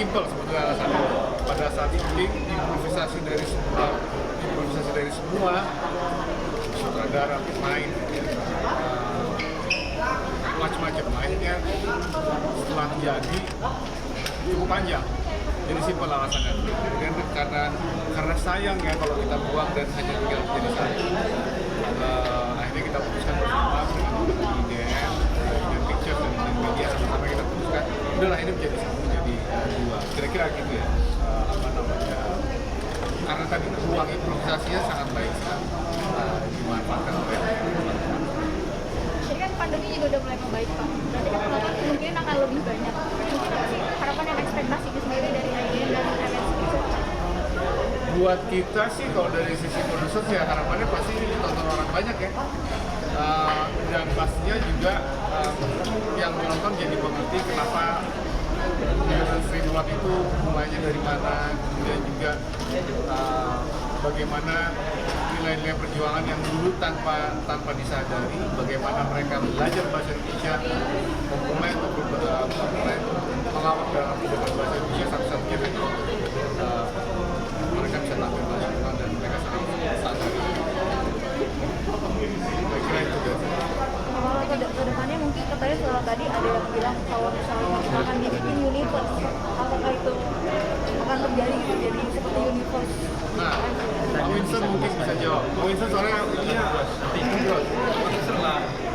simpel sebetulnya alasannya. Pada saat syuting improvisasi dari semua sutradara, pemain, macam-macam. Akhirnya setelah jadi cukup panjang. Jadi simpel alasannya. Kemudian karena sayang ya kalau kita buang dan hanya tinggal jadi satu. Akhirnya kita putuskan bersama dengan IDM, dengan Pictures dan dengan media sama-sama kita putuskan. Udahlah ini menjadi satu, menjadi dua. Kira-kira gitu ya. Karena tadi ruang improvisasinya sangat baik sekali dimanfaatkan oleh teman-teman. Jadi kan pandemi juga udah mulai membaik Pak. Berarti kan penonton kemungkinan akan lebih banyak. Mungkin apa sih harapan dan ekspektasi itu sendiri dari IDN dan MNC? Buat kita sih kalau dari sisi produser ya harapannya pasti ditonton orang banyak ya. Dan pastinya juga yang menonton jadi mengerti kenapa Sri Mulat itu mulainya dari mana, kemudian juga bagaimana nilai-nilai perjuangan yang dulu tanpa disadari, bagaimana mereka belajar bahasa Indonesia, memulai untuk melawak dalam bahasa Indonesia satu-satunya itu mereka bisa tampil bahasa Indonesia dan mereka sangat sadari. Saya kira itu guys. Ke depannya mungkin katanya setelah tadi ada yang bilang kalau misalnya akan dibikin universe, apakah itu akan terjadi gitu, jadi seperti universe? Nah, Pak Winston mungkin bisa jawab. Pak Winston soalnya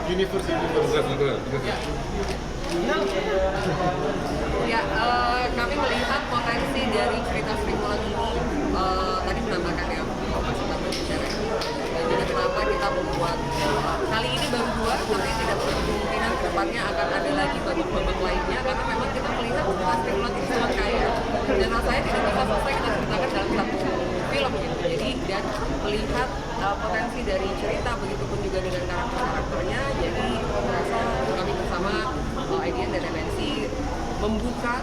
universe Ya, kami melihat potensi dari cerita Sri Mulat ini tadi menambahkan ya masih tambah bicara. Dan juga kenapa kita membuat kali ini baru 2, tapi tidak terlalu kemungkinan kedepannya akan ada lagi babak-babak lainnya karena memang kita melihat cerita Sri Mulat ini sangat kaya dan rasanya tidak bisa selesai kita ceritakan dalam satu film gitu. Jadi dan melihat potensi dari cerita begitupun juga dengan karakter-karakternya, jadi merasa kami bersama IDN dan MNC membuka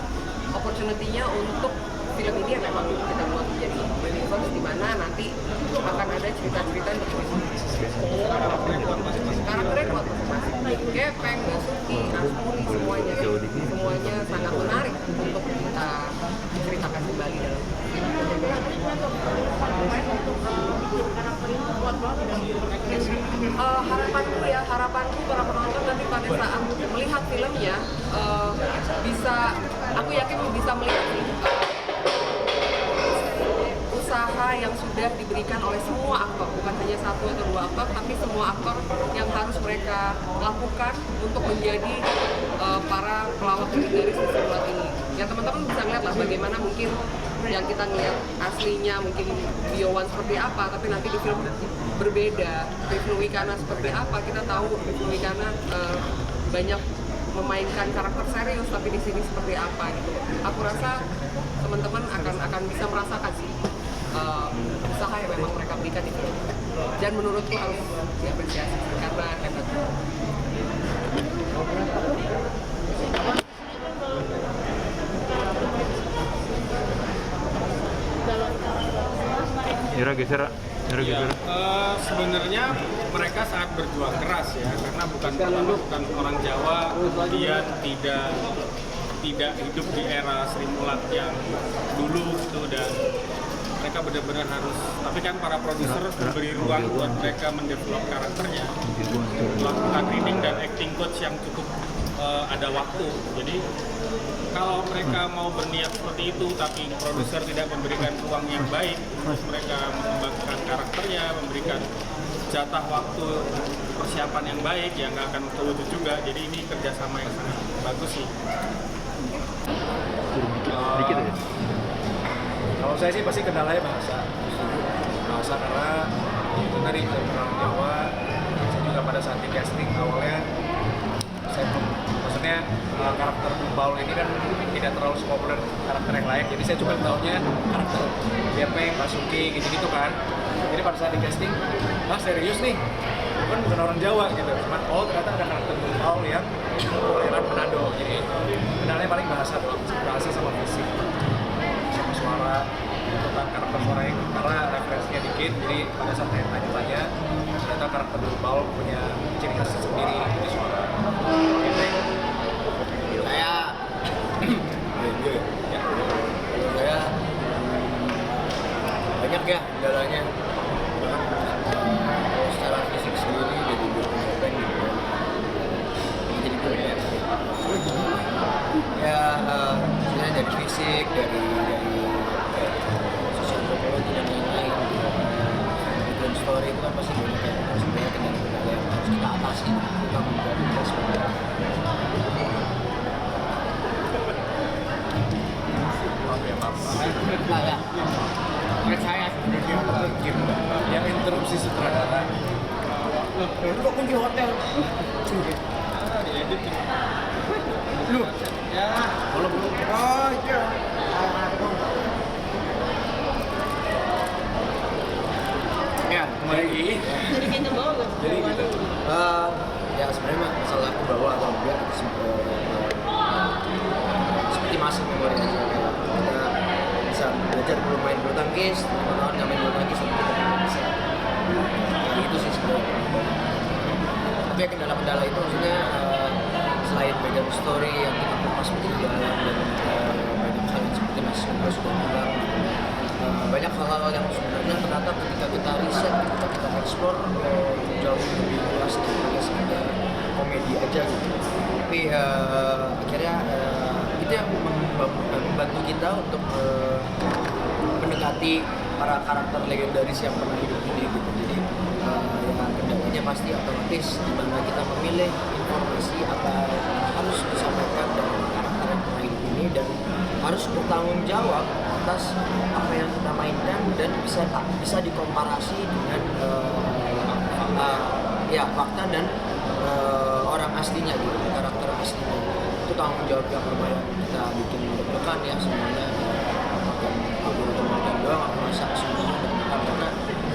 opportunity-nya untuk film ini yang memang kita buat menjadi universe di mana nanti akan ada cerita-cerita yang karakternya kuat masing-masing. Gepeng, Basuki, Asmuni, semuanya sangat menarik untuk kita ceritakan kembali dalam harapanku para penonton nanti pada saat melihat filmnya aku yakin bisa melihat usaha yang sudah diberikan oleh semua aktor, bukan hanya 1 atau 2 aktor, tapi semua aktor yang harus mereka lakukan untuk menjadi para pelawak dari Sri Mulat ini. Ya teman-teman bisa lihat lah bagaimana mungkin yang kita ngeliat aslinya mungkin Biowan seperti apa, tapi nanti di film berbeda. Rifnu Wikana seperti apa, kita tahu Rifnu Wikana banyak memainkan karakter serius, tapi di sini seperti apa gitu. Aku rasa teman-teman akan bisa merasakan sih usaha yang memang mereka berikan di film. Dan menurutku harus diapresiasi karena hebat. Yura geser. Sebenarnya mereka sangat berjuang keras ya, karena bukan orang Jawa, kemudian tidak hidup di era Sri Mulat yang dulu gitu, dan mereka benar-benar harus, tapi kan para produser memberi ruang buat mereka mendevelop karakternya, melakukan reading dan acting coach yang cukup ada waktu. Jadi kalau mereka mau berniat seperti itu tapi produser tidak memberikan ruang yang baik, terus mereka mengembangkan karakternya, memberikan jatah waktu persiapan yang baik, ya nggak akan terwujud juga. Jadi ini kerjasama yang sangat bagus sih. Dikit ya. Kalau saya sih pasti kendalanya bahasa karena itu tadi orang Jawa. Saya juga pada saat di casting awalnya maksudnya karakter Paul ini kan tidak terlalu populer karakter yang lain, jadi saya cuma tahunya karakter Gepeng, Basuki gitu-gitu kan. Jadi pada saat di casting, serius nih, bukan orang Jawa gitu, cuman ternyata ada karakter Paul yang kelahiran Manado. Jadi kendalanya paling bahasa sama fisik, sama suara, tentang karakter suara yang karena referensinya dikit, jadi pada saat saya tanya-tanya ternyata karakter Paul punya ciri khas sendiri di suara. Kayak apa sih kayak sebenarnya kendala-kendala yang harus kita atasi untuk menjadi kita sebagai Enggak. Menurut saya sebenarnya mungkin yang interupsi sutradara. Lu kok kunci hotel? Lu? Ya. Belum. Oh iya. Ya, kembali lagi. Jadi kita bawa nggak? Jadi gitu. ya sebenarnya masalah aku bawa atau enggak itu seperti masih memori aja kayak kita bisa belajar belum main bulu tangkis, teman-teman nggak main bulu tangkis tapi kita nggak bisa. Nah, itu sih sebenarnya. Tapi ya kendala-kendala itu maksudnya selain background story yang kita kupas begitu dalam dan banyak hal yang seperti Mas Nugra sudah bilang, banyak hal-hal yang sebenarnya ternyata ketika kita riset, ketika kita explore jauh lebih luas daripada sekedar komedi aja gitu. Tapi akhirnya itu yang membantu kita untuk mendekati para karakter legendaris yang pernah hidup ini gitu. Jadi ya kendalanya pasti otomatis di mana kita memilih informasi apa harus disampaikan dari karakter yang pernah hidup ini dan harus bertanggung jawab atas apa yang kita mainkan dan bisa dikomparasi dengan fakta dan orang aslinya gitu, karakter aslinya. Itu tanggung jawab yang lumayan kita bikin deg-degan ya semuanya. Aku teman doang, aku masak semuanya deg-degan karena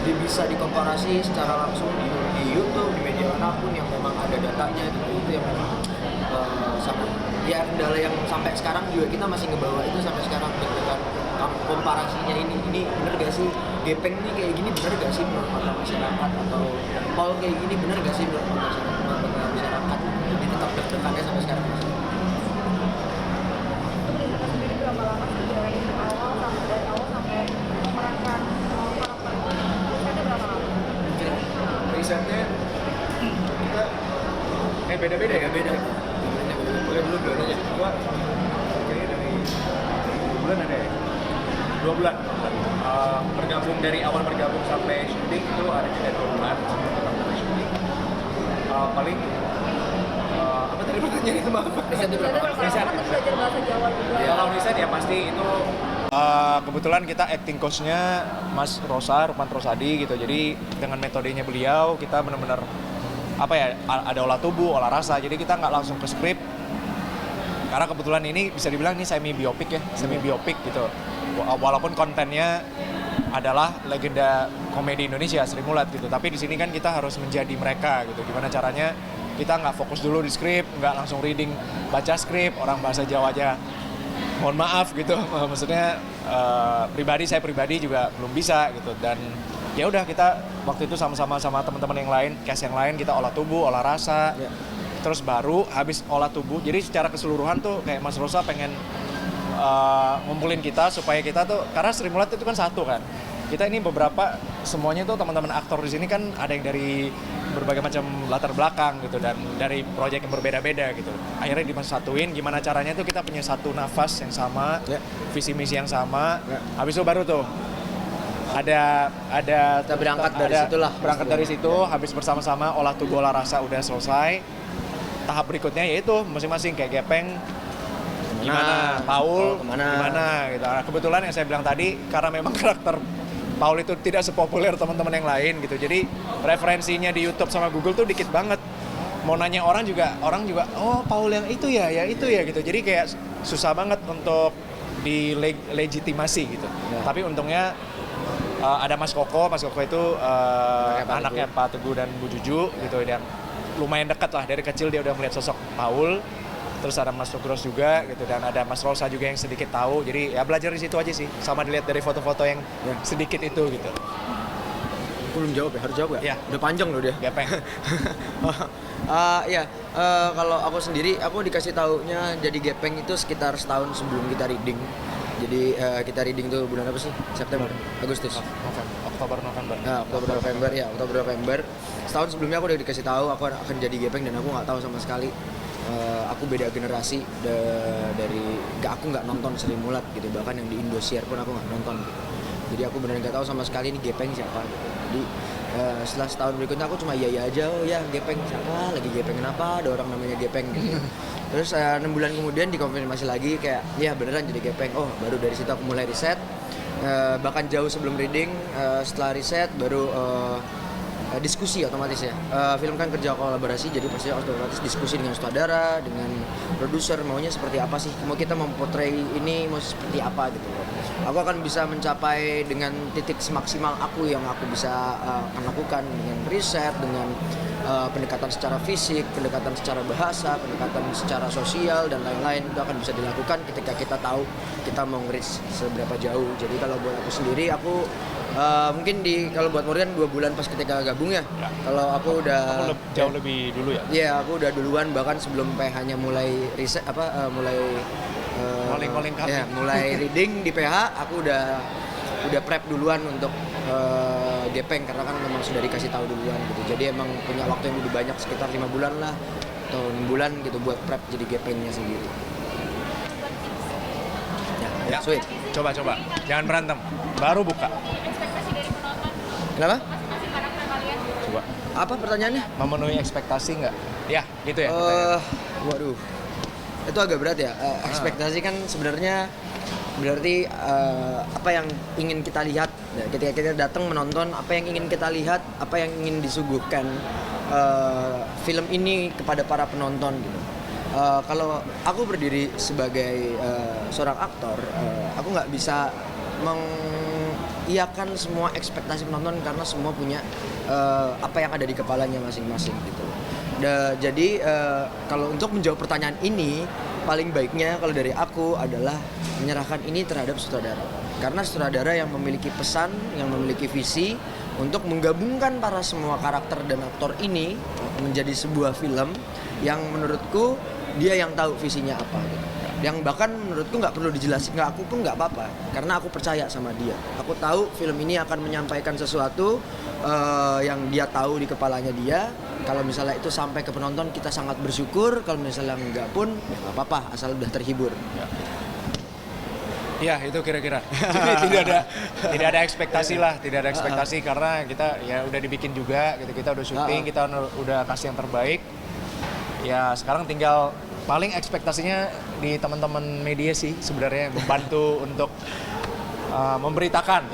dia bisa dikomparasi secara langsung di YouTube, di media manapun yang memang ada datanya gitu. Itu yang memang sangat ya kendala yang sampai sekarang juga kita masih ngebawa itu sampai sekarang dengan komparasinya ini bener gak sih Gepeng ini kayak gini bener gak sih menurut mata masyarakat atau Paul kayak gini bener gak sih menurut mata masyarakat jadi tetap deg-degannya sampai sekarang masih. Itu risetnya sendiri berapa lama sih dari awal sampai memerankan karakter itu? Risetnya berapa lama? Risetnya kita beda-beda ya? Beda. Boleh dulu duluan aja. Gua kayaknya dari 2 bulan ada ya? 2 bulan. Bergabung dari awal bergabung sampai syuting itu ada jeda 2 bulan sampai syuting. Paling apa tadi pertanyaannya itu maaf? Riset itu berapa lama? Riset kan belajar bahasa Jawa juga. Ya, kalau riset ya pasti itu kebetulan kita acting coach-nya Mas Rosa, Rukman Rosadi gitu. Jadi dengan metodenya beliau kita benar-benar apa ya, ada olah tubuh, olah rasa. Jadi kita nggak langsung ke skrip. Karena kebetulan ini bisa dibilang ini semi biopik ya, semi biopik gitu. Walaupun kontennya adalah legenda komedi Indonesia Sri Mulat gitu. Tapi di sini kan kita harus menjadi mereka gitu. Gimana caranya kita nggak fokus dulu di skrip, nggak langsung reading baca skrip orang bahasa Jawa aja. Mohon maaf gitu. Maksudnya saya pribadi juga belum bisa gitu. Dan ya udah kita waktu itu sama-sama sama teman-teman yang lain, cast yang lain kita olah tubuh, olah rasa. Yeah. Terus baru habis olah tubuh. Jadi secara keseluruhan tuh kayak Mas Rosa pengen ngumpulin kita supaya kita tuh karena Sri Mulat itu kan satu kan. Kita ini beberapa semuanya tuh teman-teman aktor di sini kan ada yang dari berbagai macam latar belakang gitu dan dari proyek yang berbeda-beda gitu. Akhirnya disatuin gimana caranya tuh kita punya satu nafas yang sama, visi misi yang sama. Habis itu baru tuh ada kita berangkat dari situ habis bersama-sama olah tubuh olah rasa udah selesai. Tahap berikutnya yaitu masing-masing kayak Gepeng gimana, Paul gimana gitu. Nah, kebetulan yang saya bilang tadi karena memang karakter Paul itu tidak sepopuler teman-teman yang lain gitu. Jadi referensinya di YouTube sama Google tuh dikit banget. Mau nanya orang juga oh Paul yang itu ya gitu. Jadi kayak susah banget untuk dilegitimasi gitu. Ya. Tapi untungnya ada Mas Koko itu anaknya Pak Teguh dan Bu Juju gitu dan lumayan dekat lah dari kecil dia udah melihat sosok Paul. Terus ada Mas Nugros juga gitu dan ada Mas Rosa juga yang sedikit tahu. Jadi ya belajar di situ aja sih. Sama dilihat dari foto-foto yang sedikit itu gitu. Belum jawab ya, harus jawab ya? Ya. Udah panjang loh dia. Gepeng. Kalau aku sendiri, aku dikasih taunya jadi Gepeng itu sekitar setahun sebelum kita reading. Jadi kita reading tuh bulan apa sih? September, Agustus. Oktober, November. Nah, Oktober, November. Setahun sebelumnya aku udah dikasih tahu aku akan jadi Gepeng dan aku nggak tahu sama sekali. Aku beda generasi aku nggak nonton Sri Mulat gitu, bahkan yang di Indosiar pun aku nggak nonton gitu. Jadi aku benar nggak tahu sama sekali ini Gepeng siapa gitu. Jadi Setelah setahun berikutnya aku cuma iya aja, oh ya Gepeng siapa, lagi Gepeng kenapa, ada orang namanya Gepeng gitu. Terus 6 bulan kemudian dikonfirmasi lagi kayak ya beneran jadi Gepeng. Oh baru dari situ aku mulai riset, bahkan jauh sebelum reading. Setelah riset baru diskusi otomatis ya. Film kan kerja kolaborasi, jadi pasti otomatis diskusi dengan sutradara, dengan produser, maunya seperti apa sih, mau kita memportray ini mau seperti apa gitu. Aku akan bisa mencapai dengan titik semaksimal aku yang aku bisa akan lakukan dengan riset, dengan pendekatan secara fisik, pendekatan secara bahasa, pendekatan secara sosial dan lain-lain. Itu akan bisa dilakukan ketika kita tahu kita mau nge-reach seberapa jauh. Jadi kalau buat aku sendiri, aku mungkin kalau buat Morgan 2 bulan pas ketika gabung ya. Kalau aku udah Jauh lebih dulu ya? Iya, aku udah duluan bahkan sebelum PH-nya mulai riset Calling ya, mulai reading di PH, aku udah prep duluan untuk Gepeng karena kan memang sudah dikasih tahu duluan gitu. Jadi emang punya waktu yang lebih banyak sekitar 5 bulan lah atau 6 bulan gitu buat prep jadi Gepengnya sendiri. Ya. Sweet. Coba. Jangan berantem. Baru buka. Kenapa? Coba. Apa pertanyaannya? Memenuhi ekspektasi nggak? Ya, gitu ya. Waduh. Itu agak berat ya. Ekspektasi kan sebenarnya berarti apa yang ingin kita lihat. Nah, ketika kita datang menonton, apa yang ingin kita lihat, apa yang ingin disuguhkan film ini kepada para penonton gitu. Kalau aku berdiri sebagai seorang aktor, aku nggak bisa mengiyakan semua ekspektasi penonton karena semua punya apa yang ada di kepalanya masing-masing gitu. Jadi kalau untuk menjawab pertanyaan ini, paling baiknya kalau dari aku adalah menyerahkan ini terhadap sutradara. Karena sutradara yang memiliki pesan, yang memiliki visi untuk menggabungkan para semua karakter dan aktor ini menjadi sebuah film yang menurutku dia yang tahu visinya apa gitu. Yang bahkan menurutku nggak perlu dijelasin ke aku pun nggak apa-apa karena aku percaya sama dia. Aku tahu film ini akan menyampaikan sesuatu yang dia tahu di kepalanya dia. Kalau misalnya itu sampai ke penonton, kita sangat bersyukur. Kalau misalnya enggak pun ya nggak apa-apa asal udah terhibur. Ya itu kira-kira. Jadi tidak ada ekspektasi lah, tidak ada ekspektasi karena kita ya udah dibikin juga gitu, kita udah syuting, kita udah kasih yang terbaik. Ya sekarang tinggal paling ekspektasinya di teman-teman media sih sebenarnya membantu untuk memberitakan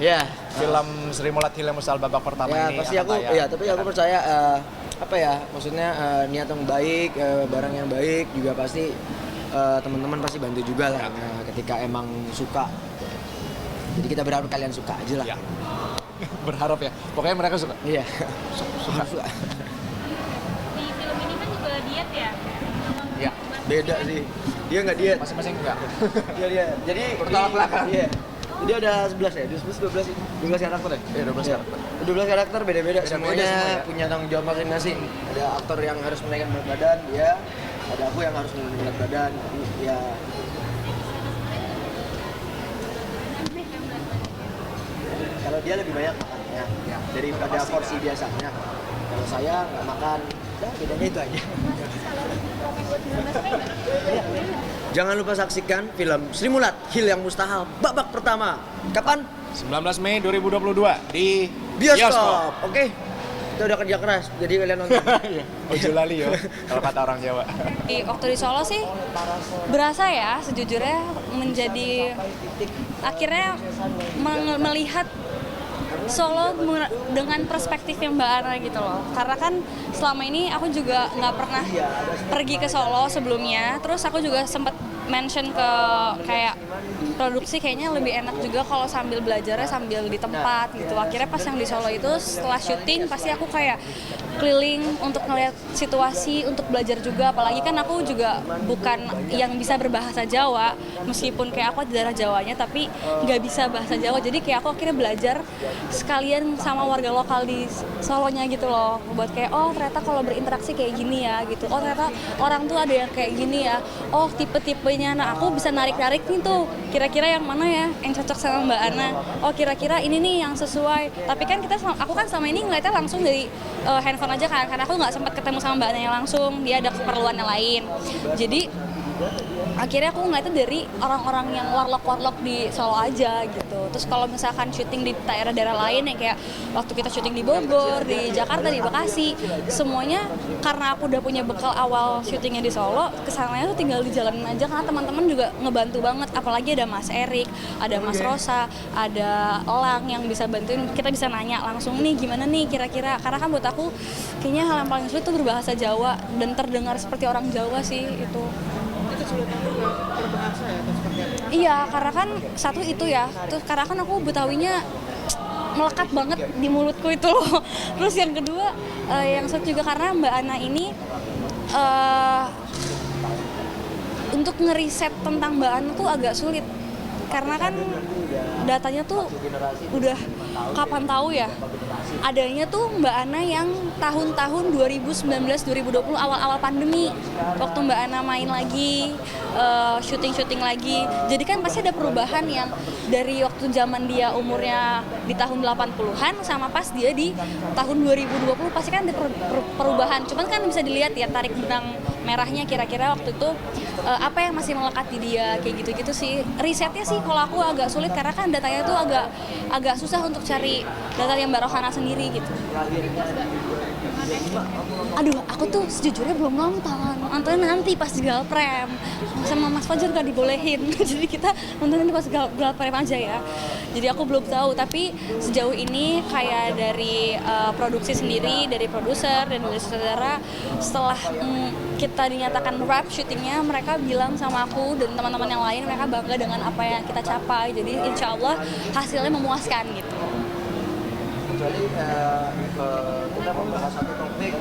film Sri Mulat Hill yang Mustal babak pertama ini. Pasti aku tapi aku percaya maksudnya niat yang baik, barang yang baik juga pasti teman-teman pasti bantu juga lah ketika emang suka. Jadi kita berharap kalian suka aja lah. Ya. Berharap ya. Pokoknya mereka suka. Iya. Suka. Di film ini kan juga diet ya? Iya. Beda sih. Dia nggak diet. Masing-masing enggak. Dia. Jadi Bertolak belakang. Iya. Dia ada 11 ya? 12 karakter ya? Iya, 12 karakter. 12 karakter beda-beda semuanya semua ya. punya tanggung jawab masing-masing. Ada aktor yang harus menaikkan berat badan, dia. Ada aku yang harus menaikkan berat badan. Jadi ya kalau dia lebih banyak makannya daripada porsi biasanya. Kalau saya nggak makan, bedanya itu aja. Jangan lupa saksikan film Sri Mulat Hill yang Mustahil babak pertama. Kapan? 19 Mei 2022 di Bioskop. Oke. Kita udah kerja keras, jadi kalian nonton. Ojo lali yo, kalau kata orang Jawa. Waktu di Solo sih berasa ya sejujurnya menjadi akhirnya melihat Solo dengan perspektif yang Mbak Ana gitu loh. Karena kan selama ini aku juga nggak pernah pergi ke Solo sebelumnya. Terus aku juga sempat mention ke kayak produksi kayaknya lebih enak juga kalau sambil belajarnya sambil di tempat gitu. Akhirnya pas yang di Solo itu setelah syuting pasti aku kayak keliling untuk ngeliat situasi, untuk belajar juga. Apalagi kan aku juga bukan yang bisa berbahasa Jawa, meskipun kayak aku daerah Jawanya tapi nggak bisa bahasa Jawa. Jadi kayak aku akhirnya belajar sekalian sama warga lokal di Solonya gitu loh. Buat kayak oh ternyata kalau berinteraksi kayak gini ya gitu. Oh ternyata orang tuh ada yang kayak gini ya. Oh tipe-tipenya. Nah aku bisa narik-narik nih tuh. Kira-kira yang mana ya yang cocok sama Mbak Ana. Oh kira-kira ini nih yang sesuai. Tapi kan aku kan selama ini ngeliatnya langsung dari handphone aja kan. Karena aku nggak sempat ketemu sama Mbak Ana langsung. Dia ada keperluan yang lain. Jadi akhirnya aku ngeliatnya dari orang-orang yang warlock di Solo aja gitu. Terus kalau misalkan syuting di daerah-daerah lain yang kayak waktu kita syuting di Bogor, di Jakarta, di Bekasi, semuanya karena aku udah punya bekal awal syutingnya di Solo, kesananya tuh tinggal dijalanin aja karena teman-teman juga ngebantu banget. Apalagi ada Mas Erik, ada Mas Rosa, ada Elang yang bisa bantuin. Kita bisa nanya langsung nih gimana nih kira-kira. Karena kan buat aku kayaknya hal yang paling sulit tuh berbahasa Jawa dan terdengar seperti orang Jawa sih itu. Kesulitan juga berbahasa ya atau seperti apa? Iya, karena kan satu itu ya, terus karena kan aku Betawinya melekat banget di mulutku itu loh. Terus yang kedua, yang sulit juga karena Mbak Ana ini untuk ngeriset tentang Mbak Ana tuh agak sulit. Karena kan datanya tuh udah kapan tahu ya, adanya tuh Mbak Ana yang tahun-tahun 2019-2020 awal-awal pandemi, waktu Mbak Ana main lagi, syuting-syuting lagi. Jadi kan pasti ada perubahan yang dari waktu zaman dia umurnya di tahun 80-an sama pas dia di tahun 2020 pasti kan ada perubahan. Cuman kan bisa dilihat ya tarik benang merahnya kira-kira waktu itu apa yang masih melekat di dia, kayak gitu-gitu sih. Risetnya sih kalau aku agak sulit karena kan datanya tuh agak susah untuk cari data yang Mbak Rohana sendiri gitu. Aduh, aku tuh sejujurnya belum nonton. Nontonnya nanti pas di Galprem. Sama Mas Fajar gak dibolehin. Jadi kita nonton nanti pas Galprem aja ya. Jadi aku belum tahu, tapi sejauh ini kayak dari produksi sendiri, dari produser dan dari saudara, setelah kita dinyatakan wrap syutingnya, mereka bilang sama aku dan teman-teman yang lain mereka bangga dengan apa yang kita capai. Jadi insya Allah hasilnya memuaskan gitu. Kecuali kita membahas satu topik.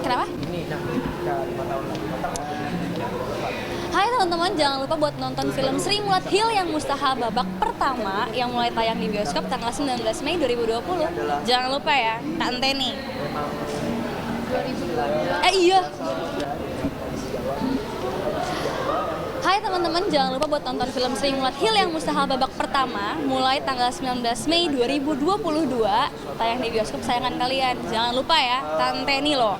Kenapa? Ini nanti kita 5 tahun lagi. Hai teman-teman, jangan lupa buat nonton film Sri Mulat Hill yang Mustahil babak pertama yang mulai tayang di bioskop tanggal 19 Mei 2020. Jangan lupa ya, Tante nih. Iya. Hai teman-teman, jangan lupa buat nonton film Sri Mulat Hill yang Mustahil babak pertama mulai tanggal 19 Mei 2022 tayang di bioskop kesayangan kalian. Jangan lupa ya, Tante nih loh.